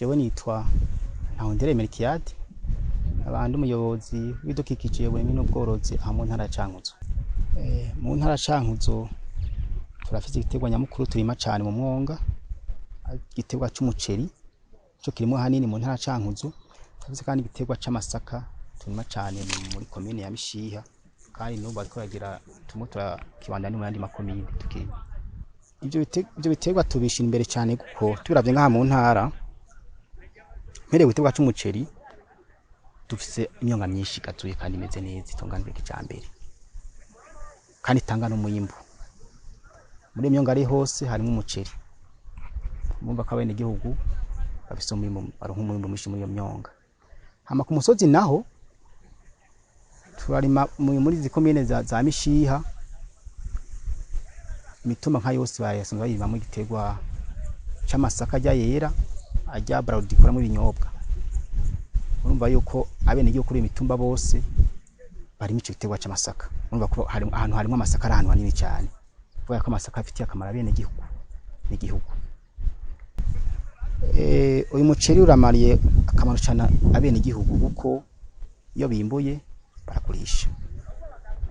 jewe nitwa Ntahonderemere abandi umuyobozi w'ibidukikije uburimyi n'ubworozi mu ntara Cankuzo. Mu ntara Cankuzo turafite igiterwa nyamukuru turima cyane mu mwonga, igiterwa c'umuceri cyo kirimo hanini mu ntara Cankuzo. Turafite kandi igiterwa c'amasaka turima cyane muri commune ya Mishiha, kandi n'ubu bariko bagira tumutura kibandani mu yandi makomine tukiri. Ibyo biterwa tubishira imbere cyane kuko turavye ngaha mu ntara mbere igiterwa c'umuceri dufise imyonga myinshi gatuye kandi imeze neza itunganijwe kijambere kandi itanga n'umuyimbu. Muri imyonga ari hose harimo umuceri, mumva ko abene gihugu bafise umuyimbu baronka umuyimbu mwinshi muri iyo myonga. Hama ku musozi naho turarima muri zikomine za Mishiha, imituma nka yose bayasanzwe bayirima mu giterwa c'amasaka ajya yera ajya barawudikuramo ibinyobwa. Urumva yuko abene gihugu kuri imitumba bose bari mico giterwa c'amasaka. Urumva ko ahantu harimo amasaka ari ahantu hanini cyane, kubera ko amasaka afitiye akamaro abene gihugu n'igihugu. Uyu muceri uramariye akamaro cyane abene gihugu kuko iyo bimbuye barakurisha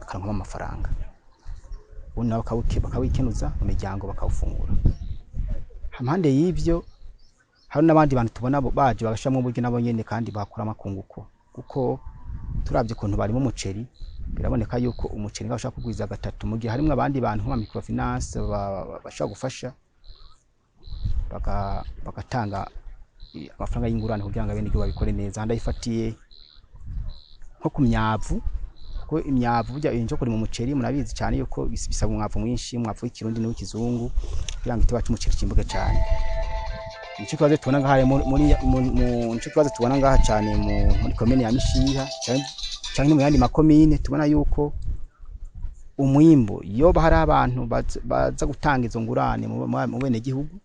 bakaronka amafaranga, ubundi nabo bakawikenuza mu miryango bakawufungura. Hampande y'ivyo hari n'abandi bantu tubona baje bagashamo uburyo nabo nyene kandi bakora amakunguko, kuko turavye kuntu bari mu muceri biraboneka yuko umuceri ngashaka kugwiza gatatu mu gihe harimwe abandi bantu nka microfinance bashaka gufasha bagatanga amafaranga y'ingurane kugira ngo abene gihugu babikore neza. Ndayifatiye nko ku myavu, ko imyavu burya injo kuri mu muceri murabizi cyane yuko bisaba umwavu mwinshi, umwavu w'ikirundi n'w'ikizungu kugira ngo ituba cy'umuceri kimbuke cyane. Nico twaze tubona ngaha nico twaze tubona ngaha cyane muri commune ya Mishiha cyane mu yandi makomine tubona yuko umwimbo iyo bahari abantu baza gutanga izo ngurane mu bene gihugu,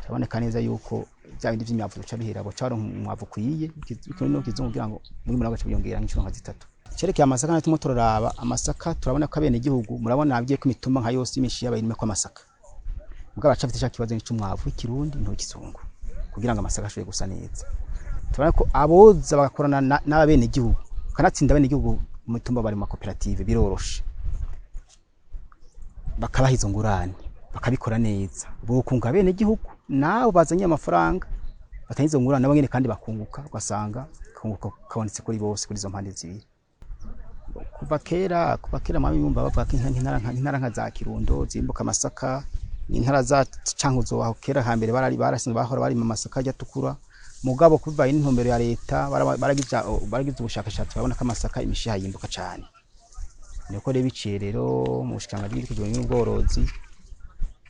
turaboneka neza yuko bya bindi by'imyavu bica bihera bo caro umwavu kuyiye bikino no kizungu kugira ngo muri muraga cyabiyongera nk'inshuro nka zitatu. Cerekeye amasaka natimo turaraba amasaka turabona ko abene gihugu murabona abiye ku mitumba nka yose Mishiha bayirime ko amasaka, mugabo bacafite cya kibazo n'icumwavu w'ikirundi n'w'ikizungu kugira ngo amasaka ashobore gusa neza. Turabona ko aboza bagakorana n'abene gihugu kanatsinda abene gihugu mu mitumba bari mu koperative biroroshe, bakabaha izo ngurane bakabikora neza, bokunga abene gihugu nabo bazanye amafaranga batanye izo ngurane nabo nyene kandi bakunguka, ugasanga kunguka kabonetse kuri bose kuri izo mpande zibiri. Kuva kera mami yumva bavuga ko intara nka za Kirundo zimbuka amasaka, intara za Cankuzo aho kera hambere barasinze bahora bari mu masaka ajya tukura, mugabo kuva intumbero ya leta baragize ubushakashatsi babona ko amasaka Imishiha yimbuka cyane. Niko rero biciye rero mu bushikanga bw'ibidukikije n'ubworozi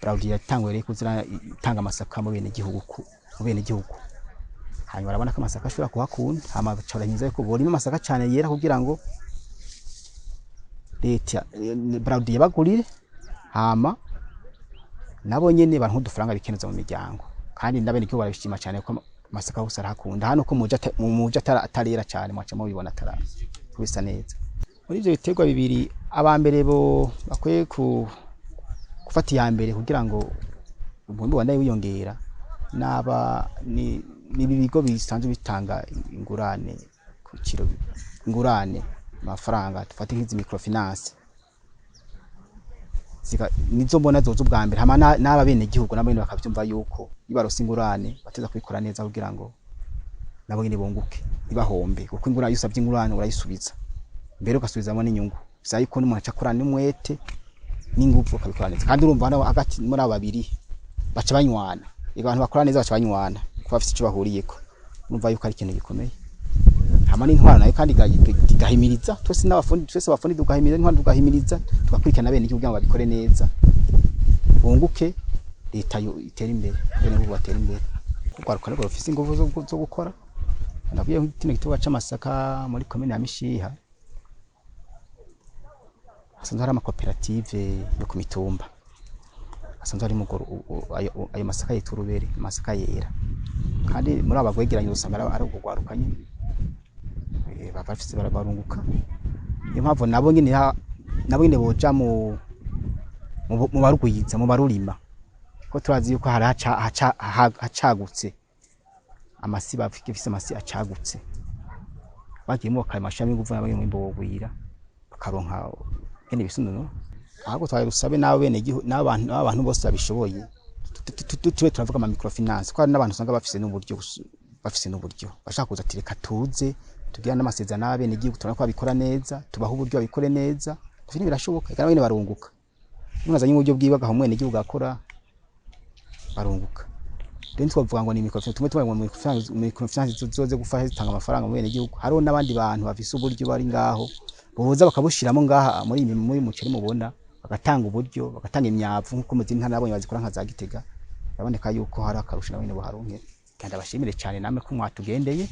barawugira tangwere kuzira tanga amasaka mu bene gihugu, hanyuma barabona ko amasaka ashobora kuhakunda, hama bacoranyiza ko borimo amasaka cyane yera kugira ngo leta barawudiye bagurire, hama nabo nyene bantu udufaranga bikenuza mu miryango, kandi ndabene ko barabishima cyane ko amasaka hose arahakunda. Hano ko muje atarera cyane mwaca mubibona atara kubisa neza. Muri ivyo biterwa bibiri abambere bo bakwiye gufata iya mbere kugira ngo umwimbu wandaye wiyongera ni ibigo bisanzwe bitanga ingurane ku kiro, ingurane amafaranga tufate nk'izi microfinance nizo mbona zozo bwa mbere, hama n'aba bene gihugu nabo nyene bakavyumva yuko ibarose ingurane bateza kubikora neza kugira ngo nabo nyene bonguke ibahombe, kuko ingurane yusabye ingurane urayisubiza mbere ugasubizamo n'inyungu. Bisa yuko n'umuntu acakorana n'umwete n'ingufu akabikora neza, kandi urumva hano hagati muri ababiri baca banywana, abantu bakora neza baca banywana ko bafite icyo bahuriyeko, urumva yuko ari ikintu gikomeye. Hama n'intwara nayo kandi gahimiriza twese n'abafundi twese abafundi dugahimiriza intwara dugahimiriza tugakurikirana bene igihugu ngo babikore neza bunguke, leta yo itera imbere bene bo batera imbere. Kugaruka rero bafise ingufu zo gukora. Nabuye nk'ikino giterwa c'amasaka muri commune ya Mishiha asanzwe hari amakoperative yo ku mitumba, asanzwe ari ayo masaka yiturubere amasaka yera, kandi muri abagwegeranye usanga ari ukugwarukanye bafise barabarunguka. Niyo mpamvu nabo nyene boja mu barugwiza mu barurima, ko turazi yuko hari hacagutse amasi bafise amasi acagutse bagiyemo bakamashami y'inguvuna bagiyemo imbogwira bakaronka kene bisununu ahubwo twaye rusabe nawe bene n'abantu bose babishoboye tube turavuga ama microfinance kwa n'abantu usanga bafise n'uburyo bashaka kuza tireka tuze tugira n'amasezerano n'abene igihugu turako babikora neza tubaho uburyo babikore neza tufine birashoboka kandi bene barunguka munazanye uburyo bwiba gaho mwene igihugu akora barunguka rero twavuga ngo ni microfinance zoze gufasha zitanga amafaranga mwene igihugu hariho n'abandi bantu bafise uburyo bari ngaho boza bakabushiramo ngaha muri muceri mubona bagatanga uburyo bagatanga imyavu nkuko muzi ntara nabonye bazikora nka za Gitega baboneka yuko hari akarusha nabene buharunke kandi abashimire cyane namwe ko mwatugendeye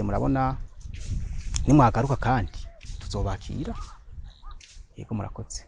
murabona nimwagaruka kandi tuzobakira yego murakoze